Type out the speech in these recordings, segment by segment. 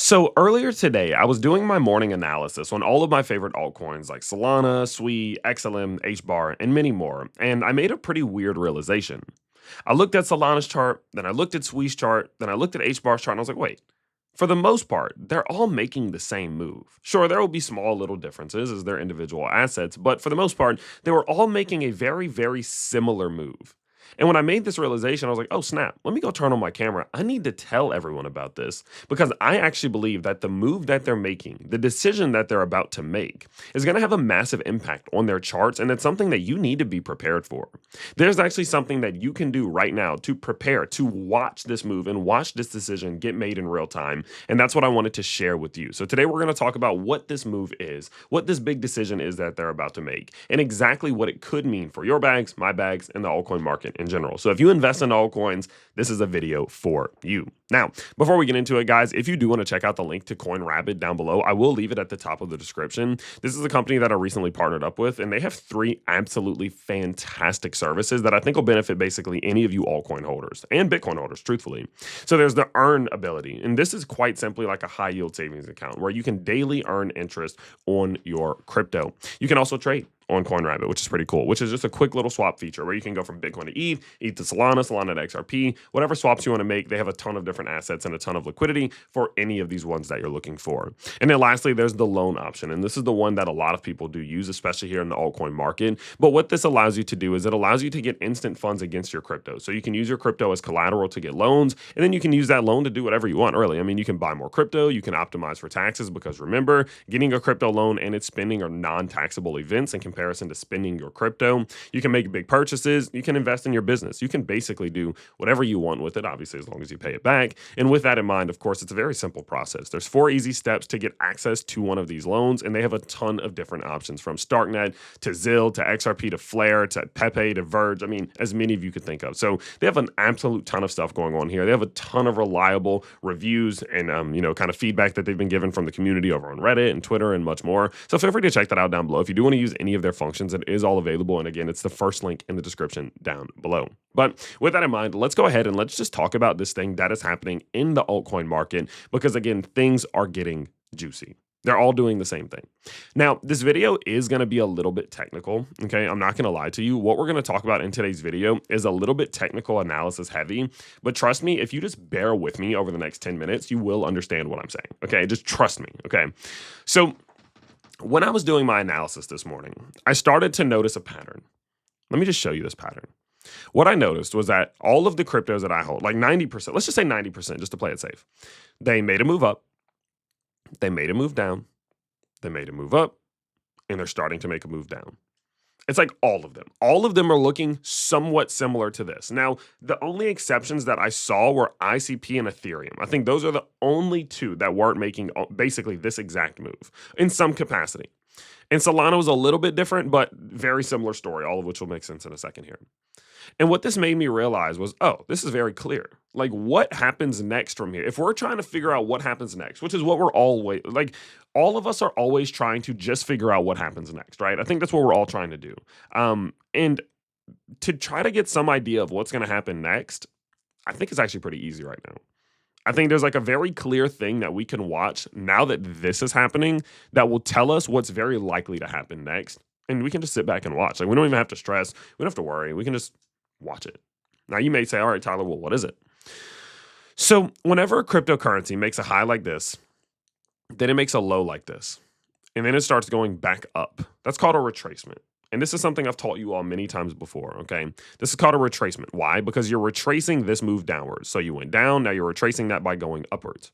So earlier today, I was doing my morning analysis on all of my favorite altcoins like Solana, SWI, XLM, HBAR, and many more, and I made a pretty weird realization. I looked at Solana's chart, then I looked at SWI's chart, then I looked at HBAR's chart, and I was like, wait. For the most part, they're all making the same move. Sure, there will be small little differences as their individual assets, but for the most part, they were all making a very, very similar move. And when I made this realization, I was like, oh snap, let me go turn on my camera. I need to tell everyone about this because I actually believe that the move that they're making, the decision that they're about to make, is going to have a massive impact on their charts. And it's something that you need to be prepared for. There's actually something that you can do right now to prepare to watch this move and watch this decision get made in real time. And that's what I wanted to share with you. So today we're going to talk about what this move is, what this big decision is that they're about to make, and exactly what it could mean for your bags, my bags, and the altcoin market in general. So if you invest in altcoins, this is a video for you. Now, before we get into it, guys, if you do want to check out the link to CoinRabbit down below, I will leave it at the top of the description. This is a company that I recently partnered up with, and they have 3 absolutely fantastic services that I think will benefit basically any of you altcoin holders and Bitcoin holders, truthfully. So there's the earn ability, and this is quite simply like a high yield savings account where you can daily earn interest on your crypto. You can also trade on CoinRabbit, which is pretty cool, which is just a quick little swap feature where you can go from Bitcoin to ETH, ETH to Solana, Solana to XRP, whatever swaps you want to make. They have a ton of different assets and a ton of liquidity for any of these ones that you're looking for. And then lastly, there's the loan option. And this is the one that a lot of people do use, especially here in the altcoin market. But what this allows you to do is it allows you to get instant funds against your crypto. So you can use your crypto as collateral to get loans, and then you can use that loan to do whatever you want, really. I mean, you can buy more crypto, you can optimize for taxes, because remember, getting a crypto loan and its spending are non-taxable events in comparison to spending your crypto. You can make big purchases. You can invest in your business. You can basically do whatever you want with it, obviously, as long as you pay it back. And with that in mind, of course, it's a very simple process. There's 4 easy steps to get access to one of these loans, and they have a ton of different options from Starknet to Zill to XRP to Flare to Pepe to Verge. I mean, as many of you could think of. So they have an absolute ton of stuff going on here. They have a ton of reliable reviews and, kind of feedback that they've been given from the community over on Reddit and Twitter and much more. So feel free to check that out down below. If you do want to use any of their functions, it is all available. And again, it's the first link in the description down below. But with that in mind, let's go ahead and let's just talk about this thing that is happening in the altcoin market, because again, things are getting juicy. They're all doing the same thing. Now, this video is going to be a little bit technical, okay? I'm not going to lie to you. What we're going to talk about in today's video is a little bit technical analysis heavy, but trust me, if you just bear with me over the next 10 minutes, you will understand what I'm saying, okay? Just trust me, okay? So when I was doing my analysis this morning, I started to notice a pattern. Let me just show you this pattern. What I noticed was that all of the cryptos that I hold, like 90%, let's just say 90%, just to play it safe, they made a move up, they made a move down, they made a move up, and they're starting to make a move down. It's like all of them. All of them are looking somewhat similar to this. Now, the only exceptions that I saw were ICP and Ethereum. I think those are the only 2 that weren't making basically this exact move in some capacity. And Solana was a little bit different, but very similar story, all of which will make sense in a second here. And what this made me realize was, oh, this is very clear. Like, what happens next from here? If we're trying to figure out what happens next, which is what we're always, like, all of us are always trying to just figure out what happens next, right? I think that's what we're all trying to do. And to try to get some idea of what's going to happen next, I think it's actually pretty easy right now. I think there's like a very clear thing that we can watch now that this is happening that will tell us what's very likely to happen next. And we can just sit back and watch. Like, we don't even have to stress. We don't have to worry. We can just watch it. Now, you may say, all right, Tyler, well, what is it? So whenever a cryptocurrency makes a high like this, then it makes a low like this, and then it starts going back up. That's called a retracement. And this is something I've taught you all many times before, okay? This is called a retracement. Why? Because you're retracing this move downwards. So you went down, now you're retracing that by going upwards.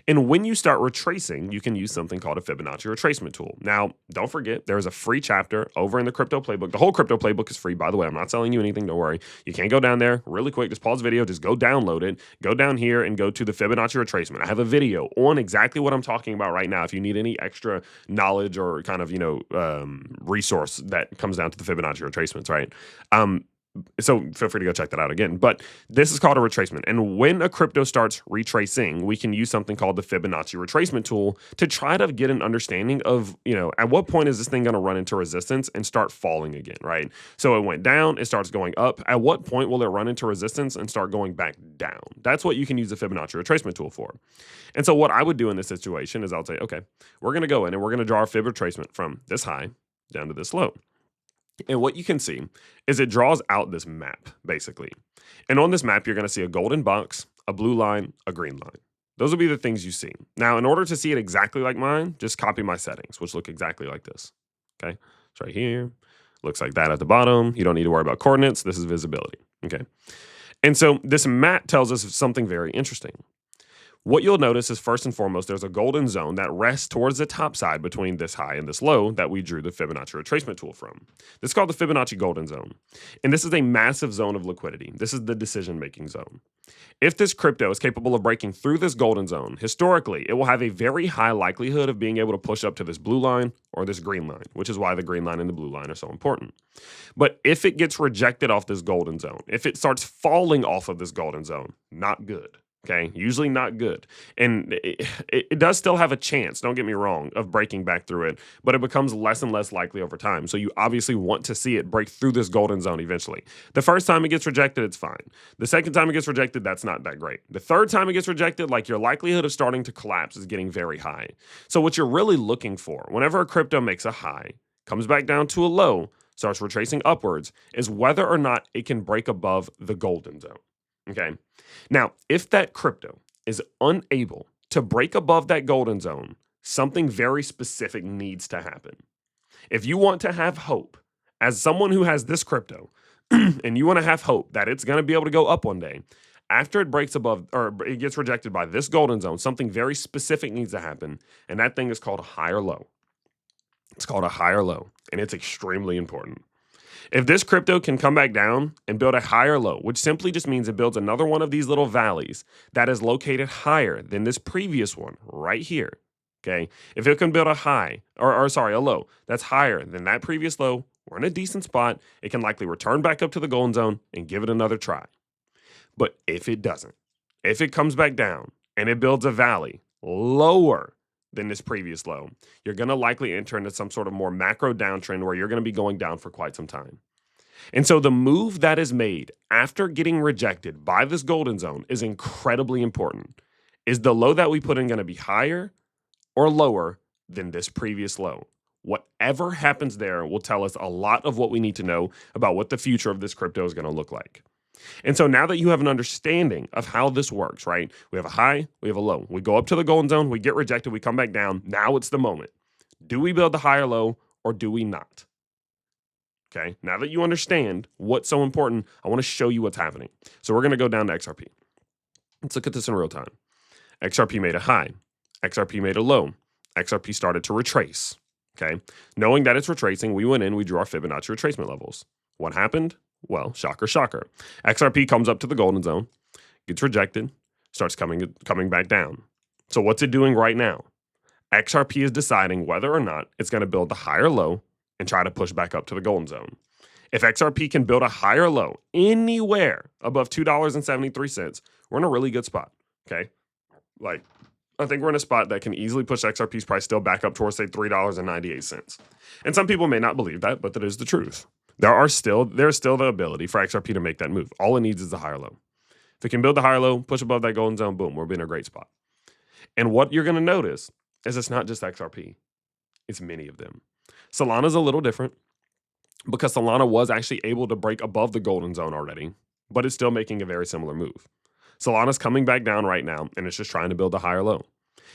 And when you start retracing, you can use something called a Fibonacci retracement tool. Now, don't forget, there's a free chapter over in the crypto playbook. The whole crypto playbook is free, by the way. I'm not selling you anything, don't worry. You can go down there really quick, just pause the video, just go download it, go down here and go to the Fibonacci retracement. I have a video on exactly what I'm talking about right now if you need any extra knowledge or kind of, resource that comes down to the Fibonacci retracements, right? So feel free to go check that out again. But this is called a retracement. And when a crypto starts retracing, we can use something called the Fibonacci retracement tool to try to get an understanding of, at what point is this thing going to run into resistance and start falling again, right? So it went down, it starts going up. At what point will it run into resistance and start going back down? That's what you can use the Fibonacci retracement tool for. And so what I would do in this situation is I'll say, okay, we're going to go in and we're going to draw a Fib retracement from this high down to this low. And what you can see is it draws out this map, basically. And on this map, you're going to see a golden box, a blue line, a green line. Those will be the things you see. Now, in order to see it exactly like mine, just copy my settings, which look exactly like this. Okay, it's right here. Looks like that at the bottom. You don't need to worry about coordinates. This is visibility. Okay. And so this map tells us something very interesting. What you'll notice is first and foremost, there's a golden zone that rests towards the top side between this high and this low that we drew the Fibonacci retracement tool from. This is called the Fibonacci golden zone. And this is a massive zone of liquidity. This is the decision-making zone. If this crypto is capable of breaking through this golden zone, historically, it will have a very high likelihood of being able to push up to this blue line or this green line, which is why the green line and the blue line are so important. But if it gets rejected off this golden zone, if it starts falling off of this golden zone, not good. Okay, usually not good. And it does still have a chance, don't get me wrong, of breaking back through it, but it becomes less and less likely over time. So you obviously want to see it break through this golden zone eventually. The first time it gets rejected, it's fine. The second time it gets rejected, that's not that great. The third time it gets rejected, like your likelihood of starting to collapse is getting very high. So what you're really looking for, whenever a crypto makes a high, comes back down to a low, starts retracing upwards, is whether or not it can break above the golden zone. Okay. Now, if that crypto is unable to break above that golden zone, something very specific needs to happen. If you want to have hope, as someone who has this crypto, and you want to have hope that it's going to be able to go up one day, after it breaks above or it gets rejected by this golden zone, something very specific needs to happen, and that thing is called a higher low. It's called a higher low, and it's extremely important. If this crypto can come back down and build a higher low, which simply just means it builds another one of these little valleys that is located higher than this previous one right here, okay? If it can build a high, a low that's higher than that previous low, we're in a decent spot. It can likely return back up to the golden zone and give it another try. But if it doesn't, if it comes back down and it builds a valley lower than this previous low, you're going to likely enter into some sort of more macro downtrend where you're going to be going down for quite some time. And so the move that is made after getting rejected by this golden zone is incredibly important. Is the low that we put in going to be higher or lower than this previous low? Whatever happens there will tell us a lot of what we need to know about what the future of this crypto is going to look like. And so now that you have an understanding of how this works, right? We have a high, we have a low. We go up to the golden zone, we get rejected, we come back down. Now it's the moment. Do we build the higher low or do we not? Okay, now that you understand what's so important, I want to show you what's happening. So we're going to go down to XRP. Let's look at this in real time. XRP made a high. XRP made a low. XRP started to retrace. Okay, knowing that it's retracing, we went in, we drew our Fibonacci retracement levels. What happened? Well, shocker, shocker. XRP comes up to the golden zone, gets rejected, starts coming back down. So what's it doing right now? XRP is deciding whether or not it's going to build the higher low and try to push back up to the golden zone. If XRP can build a higher low anywhere above $2.73, we're in a really good spot, okay? Like, I think we're in a spot that can easily push XRP's price still back up towards, say, $3.98. And some people may not believe that, but that is the truth. There's still the ability for XRP to make that move. All it needs is the higher low. If it can build the higher low, push above that golden zone, boom, we're in a great spot. And what you're going to notice is it's not just XRP. It's many of them. Solana's a little different because Solana was actually able to break above the golden zone already, but it's still making a very similar move. Solana's coming back down right now, and it's just trying to build a higher low.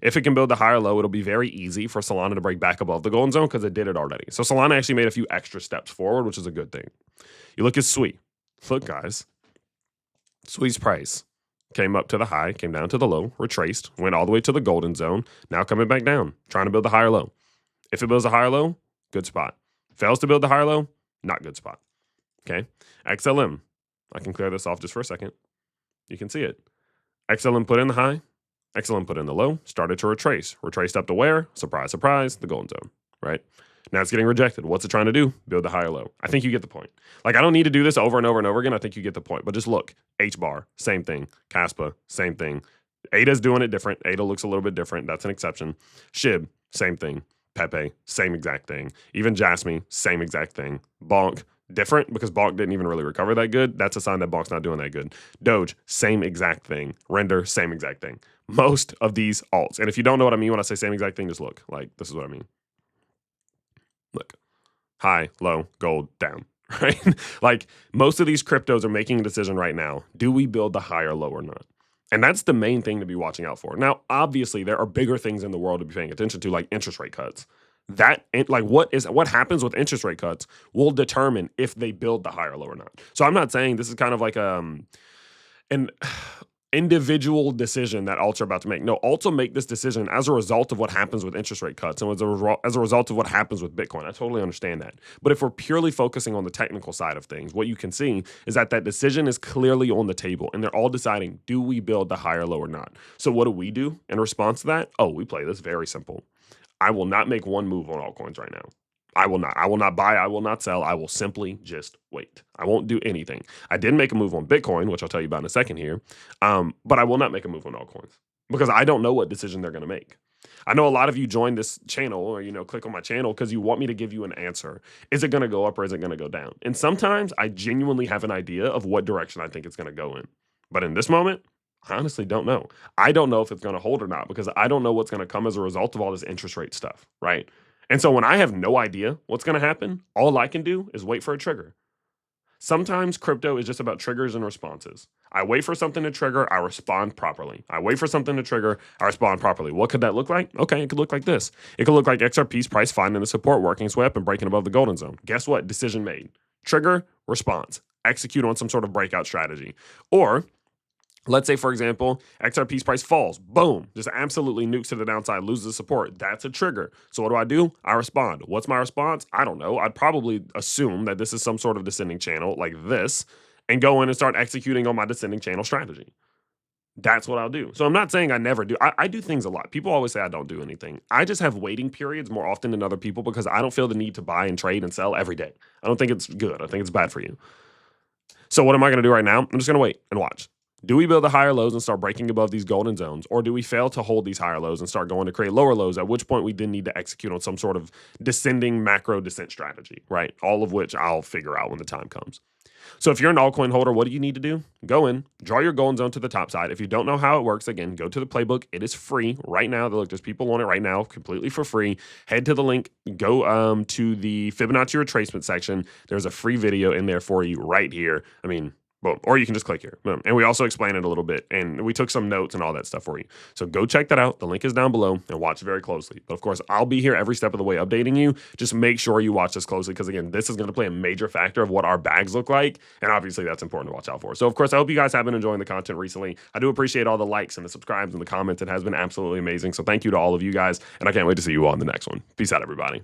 If it can build the higher low, it'll be very easy for Solana to break back above the golden zone because it did it already. So Solana actually made a few extra steps forward, which is a good thing. You look at SWI. Look, guys. SWI's price came up to the high, came down to the low, retraced, went all the way to the golden zone, now coming back down, trying to build the higher low. If it builds a higher low, good spot. Fails to build the higher low, not good spot. Okay? XLM. I can clear this off just for a second. You can see it. XLM put in the high. XLM put in the low, started to retrace. Retraced up to where? Surprise, surprise, the golden zone, right? Now it's getting rejected. What's it trying to do? Build the higher low. I think you get the point. Like, I don't need to do this over and over and over again. I think you get the point. But just look, H bar, same thing. Caspa, same thing. ADA's doing it different. ADA looks a little bit different. That's an exception. SHIB, same thing. Pepe, same exact thing. Even Jasmy, same exact thing. Bonk, different because Bonk didn't even really recover that good. That's a sign that Bonk's not doing that good. Doge, same exact thing. Render, same exact thing. Most of these alts. And if you don't know what I mean when I say same exact thing, just look. Like, this is what I mean. Look, high, low, gold, down, right? Like, most of these cryptos are making a decision right now. Do we build the high or low or not? And that's the main thing to be watching out for. Now, obviously, there are bigger things in the world to be paying attention to, like interest rate cuts. What happens with interest rate cuts will determine if they build the high or low or not. So I'm not saying this is kind of like an individual decision that alts are about to make. No, alts will make this decision as a result of what happens with interest rate cuts and as a result of what happens with Bitcoin. I totally understand that. But if we're purely focusing on the technical side of things, what you can see is that decision is clearly on the table and they're all deciding, do we build the high or low or not? So what do we do in response to that? Oh, we play this very simple. I will not make one move on altcoins right now. I will not. I will not buy. I will not sell. I will simply just wait. I won't do anything. I did make a move on Bitcoin, which I'll tell you about in a second here, but I will not make a move on altcoins because I don't know what decision they're going to make. I know a lot of you join this channel or, click on my channel because you want me to give you an answer. Is it going to go up or is it going to go down? And sometimes I genuinely have an idea of what direction I think it's going to go in. But in this moment, I honestly don't know. I don't know if it's going to hold or not because I don't know what's going to come as a result of all this interest rate stuff, right? And so when I have no idea what's going to happen, all I can do is wait for a trigger. Sometimes crypto is just about triggers and responses. I wait for something to trigger, I respond properly. I wait for something to trigger, I respond properly. What could that look like? Okay, it could look like this. It could look like XRP's price finding the support, working its way up and breaking above the golden zone. Guess what? Decision made. Trigger, response. Execute on some sort of breakout strategy. Or let's say, for example, XRP's price falls. Boom. Just absolutely nukes to the downside, loses support. That's a trigger. So what do? I respond. What's my response? I don't know. I'd probably assume that this is some sort of descending channel like this and go in and start executing on my descending channel strategy. That's what I'll do. So I'm not saying I never do. I do things a lot. People always say I don't do anything. I just have waiting periods more often than other people because I don't feel the need to buy and trade and sell every day. I don't think it's good. I think it's bad for you. So what am I going to do right now? I'm just going to wait and watch. Do we build the higher lows and start breaking above these golden zones? Or do we fail to hold these higher lows and start going to create lower lows, at which point we then need to execute on some sort of descending macro descent strategy, right? All of which I'll figure out when the time comes. So if you're an altcoin holder, what do you need to do? Go in, draw your golden zone to the top side. If you don't know how it works, again, go to the playbook. It is free right now. Look, there's people on it right now, completely for free. Head to the link, go to the Fibonacci retracement section. There's a free video in there for you right here. Boom. Or you can just click here. Boom. And we also explain it a little bit. And we took some notes and all that stuff for you. So go check that out. The link is down below and watch very closely. But of course, I'll be here every step of the way updating you. Just make sure you watch this closely because, again, this is going to play a major factor of what our bags look like. And obviously, that's important to watch out for. So, of course, I hope you guys have been enjoying the content recently. I do appreciate all the likes and the subscribes and the comments. It has been absolutely amazing. So thank you to all of you guys. And I can't wait to see you all in the next one. Peace out, everybody.